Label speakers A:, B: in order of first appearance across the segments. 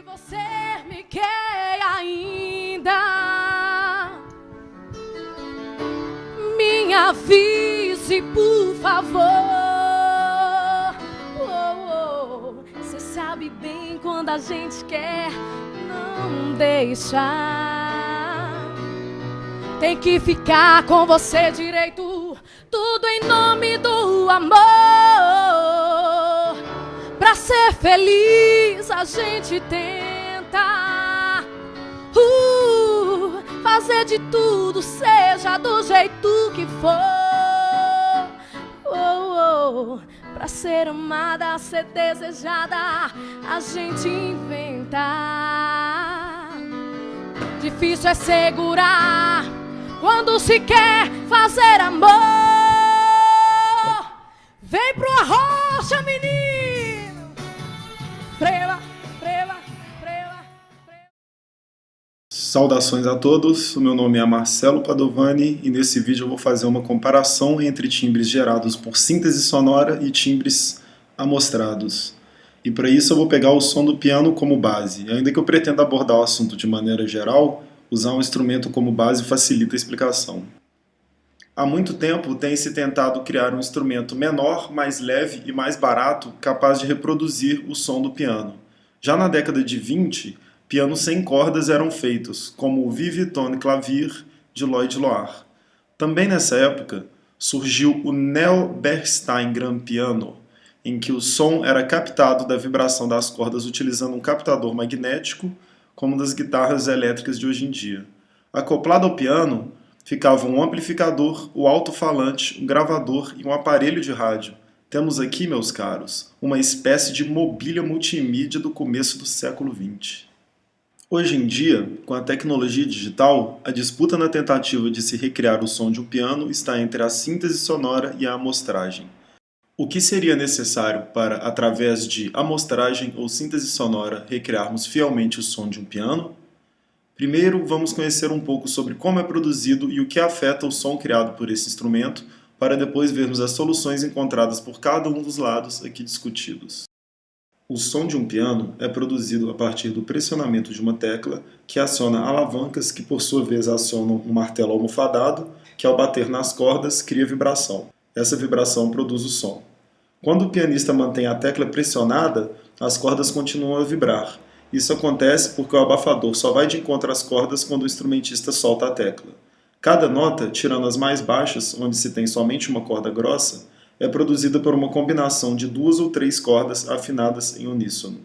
A: Você me quer ainda, me avise, por favor. Cê sabe bem quando a gente quer, não deixa. Tem que ficar com você direito, tudo em nome do amor. Pra ser feliz a gente tenta fazer de tudo, seja do jeito que for. Pra ser amada, ser desejada, a gente inventa. Difícil é segurar quando se quer fazer amor. Vem pro arrocha, menino. Frela, frela, frela, frela.
B: Saudações a todos, o meu nome é Marcelo Padovani e nesse vídeo eu vou fazer uma comparação entre timbres gerados por síntese sonora e timbres amostrados. E para isso eu vou pegar o som do piano como base. Ainda que eu pretenda abordar o assunto de maneira geral, usar um instrumento como base facilita a explicação. Há muito tempo tem-se tentado criar um instrumento menor, mais leve e mais barato, capaz de reproduzir o som do piano. Já na década de 20, pianos sem cordas eram feitos, como o Vivi-Tone Clavier de Lloyd Loar. Também nessa época, surgiu o Nel Bernstein Grand Piano, em que o som era captado da vibração das cordas utilizando um captador magnético, como das guitarras elétricas de hoje em dia. Acoplado ao piano, ficava um amplificador, o alto-falante, um gravador e um aparelho de rádio. Temos aqui, meus caros, uma espécie de mobília multimídia do começo do século XX. Hoje em dia, com a tecnologia digital, a disputa na tentativa de se recriar o som de um piano está entre a síntese sonora e a amostragem. O que seria necessário para, através de amostragem ou síntese sonora, recriarmos fielmente o som de um piano? Primeiro, vamos conhecer um pouco sobre como é produzido e o que afeta o som criado por esse instrumento, para depois vermos as soluções encontradas por cada um dos lados aqui discutidos. O som de um piano é produzido a partir do pressionamento de uma tecla que aciona alavancas que, por sua vez, acionam um martelo almofadado que, ao bater nas cordas, cria vibração. Essa vibração produz o som. Quando o pianista mantém a tecla pressionada, as cordas continuam a vibrar. Isso acontece porque o abafador só vai de encontro às cordas quando o instrumentista solta a tecla. Cada nota, tirando as mais baixas, onde se tem somente uma corda grossa, é produzida por uma combinação de 2 ou 3 cordas afinadas em uníssono.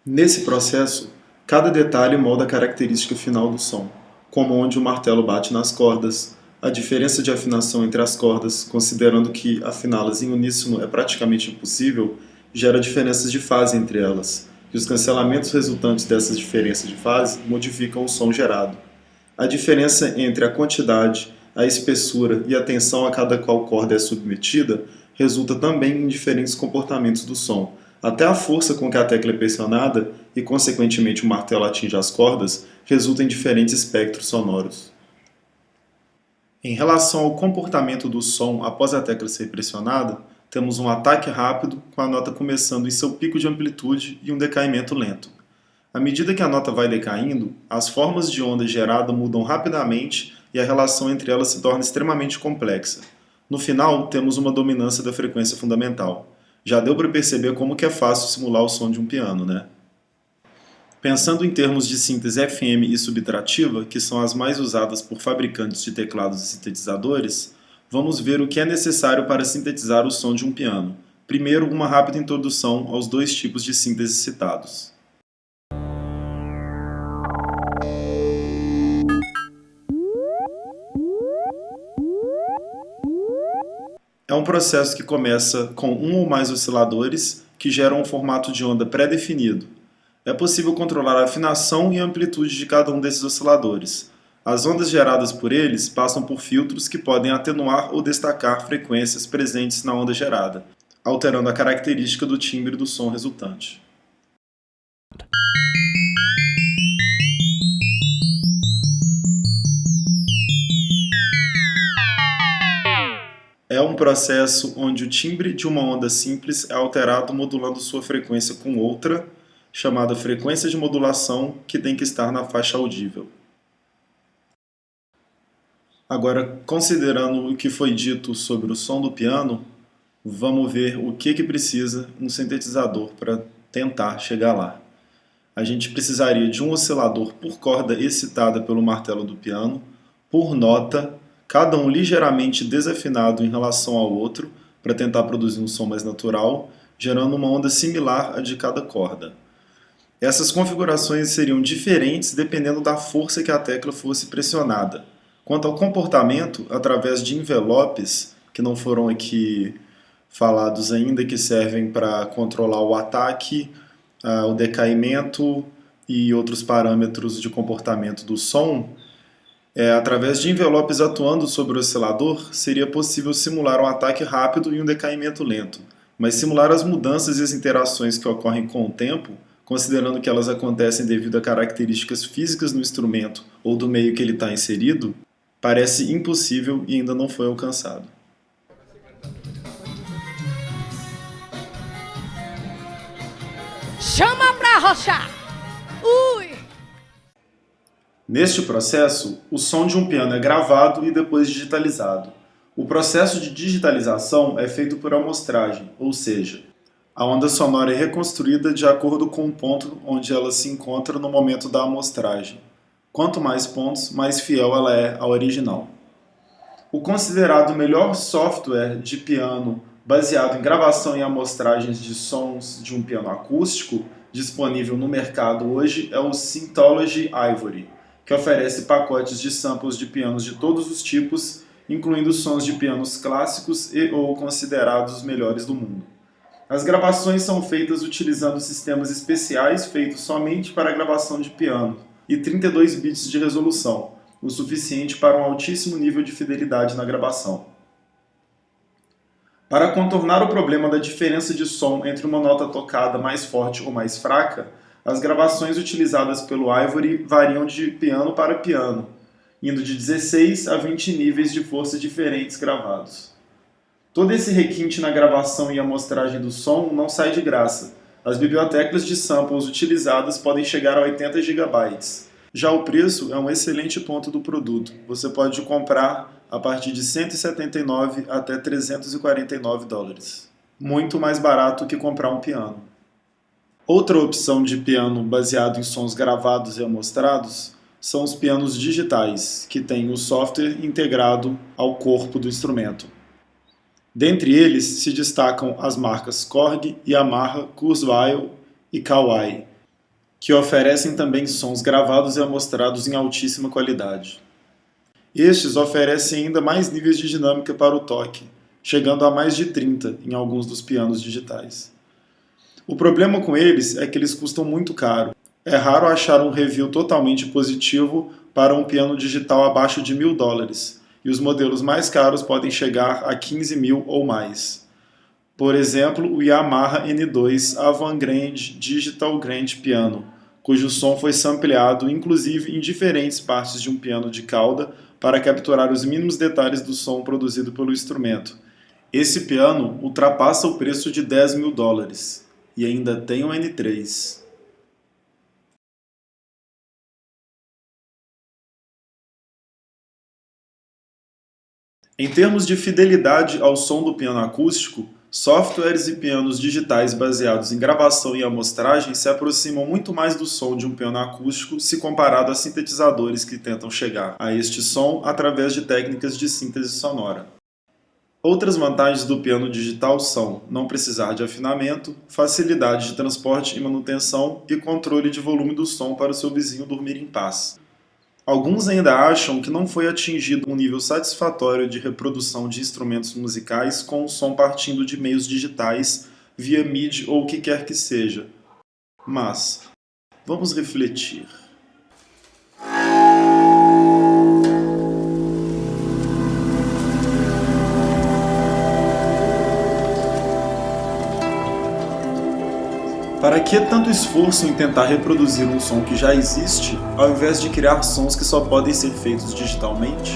B: Nesse processo, cada detalhe molda a característica final do som, como onde o martelo bate nas cordas, a diferença de afinação entre as cordas, considerando que afiná-las em uníssono é praticamente impossível, gera diferenças de fase entre elas, e os cancelamentos resultantes dessas diferenças de fase modificam o som gerado. A diferença entre a quantidade, a espessura e a tensão a cada qual corda é submetida resulta também em diferentes comportamentos do som. Até a força com que a tecla é pressionada e, consequentemente, o martelo atinge as cordas resulta em diferentes espectros sonoros. Em relação ao comportamento do som após a tecla ser pressionada, temos um ataque rápido, com a nota começando em seu pico de amplitude e um decaimento lento. À medida que a nota vai decaindo, as formas de onda gerada mudam rapidamente e a relação entre elas se torna extremamente complexa. No final, temos uma dominância da frequência fundamental. Já deu para perceber como que é fácil simular o som de um piano, né? Pensando em termos de síntese FM e subtrativa, que são as mais usadas por fabricantes de teclados e sintetizadores, vamos ver o que é necessário para sintetizar o som de um piano. Primeiro, uma rápida introdução aos 2 tipos de síntese citados. É um processo que começa com um ou mais osciladores que geram um formato de onda pré-definido. É possível controlar a afinação e a amplitude de cada um desses osciladores. As ondas geradas por eles passam por filtros que podem atenuar ou destacar frequências presentes na onda gerada, alterando a característica do timbre do som resultante. É um processo onde o timbre de uma onda simples é alterado modulando sua frequência com outra, chamada frequência de modulação, que tem que estar na faixa audível. Agora, considerando o que foi dito sobre o som do piano, vamos ver o que precisa um sintetizador para tentar chegar lá. A gente precisaria de um oscilador por corda excitada pelo martelo do piano, por nota, cada um ligeiramente desafinado em relação ao outro, para tentar produzir um som mais natural, gerando uma onda similar à de cada corda. Essas configurações seriam diferentes dependendo da força que a tecla fosse pressionada. Quanto ao comportamento, através de envelopes, que não foram aqui falados ainda, que servem para controlar o ataque, o decaimento e outros parâmetros de comportamento do som, através de envelopes atuando sobre o oscilador, seria possível simular um ataque rápido e um decaimento lento. Mas simular as mudanças e as interações que ocorrem com o tempo, considerando que elas acontecem devido a características físicas do instrumento ou do meio que ele está inserido, parece impossível e ainda não foi alcançado.
A: Chama pra rochar! Ui!
B: Neste processo, o som de um piano é gravado e depois digitalizado. O processo de digitalização é feito por amostragem, ou seja, a onda sonora é reconstruída de acordo com o ponto onde ela se encontra no momento da amostragem. Quanto mais pontos, mais fiel ela é ao original. O considerado melhor software de piano baseado em gravação e amostragens de sons de um piano acústico disponível no mercado hoje é o Syntology Ivory, que oferece pacotes de samples de pianos de todos os tipos, incluindo sons de pianos clássicos e ou considerados os melhores do mundo. As gravações são feitas utilizando sistemas especiais feitos somente para a gravação de piano e 32 bits de resolução, o suficiente para um altíssimo nível de fidelidade na gravação. Para contornar o problema da diferença de som entre uma nota tocada mais forte ou mais fraca, as gravações utilizadas pelo Ivory variam de piano para piano, indo de 16 a 20 níveis de força diferentes gravados. Todo esse requinte na gravação e amostragem do som não sai de graça. As bibliotecas de samples utilizadas podem chegar a 80 GB. Já o preço é um excelente ponto do produto. Você pode comprar a partir de 179 até 349 dólares. Muito mais barato que comprar um piano. Outra opção de piano baseado em sons gravados e amostrados são os pianos digitais, que têm o software integrado ao corpo do instrumento. Dentre eles se destacam as marcas Korg, Yamaha, Kurzweil e Kawai, que oferecem também sons gravados e amostrados em altíssima qualidade. Estes oferecem ainda mais níveis de dinâmica para o toque, chegando a mais de 30 em alguns dos pianos digitais. O problema com eles é que eles custam muito caro. É raro achar um review totalmente positivo para um piano digital abaixo de $1.000, e os modelos mais caros podem chegar a 15 mil ou mais. Por exemplo, o Yamaha N2 Avant Grand Digital Grand Piano, cujo som foi sampleado inclusive em diferentes partes de um piano de cauda para capturar os mínimos detalhes do som produzido pelo instrumento. Esse piano ultrapassa o preço de $10 mil e ainda tem um N3. Em termos de fidelidade ao som do piano acústico, softwares e pianos digitais baseados em gravação e amostragem se aproximam muito mais do som de um piano acústico se comparado a sintetizadores que tentam chegar a este som através de técnicas de síntese sonora. Outras vantagens do piano digital são não precisar de afinamento, facilidade de transporte e manutenção e controle de volume do som para o seu vizinho dormir em paz. Alguns ainda acham que não foi atingido um nível satisfatório de reprodução de instrumentos musicais com o som partindo de meios digitais, via MIDI ou o que quer que seja. Mas, vamos refletir. Para que tanto esforço em tentar reproduzir um som que já existe, ao invés de criar sons que só podem ser feitos digitalmente?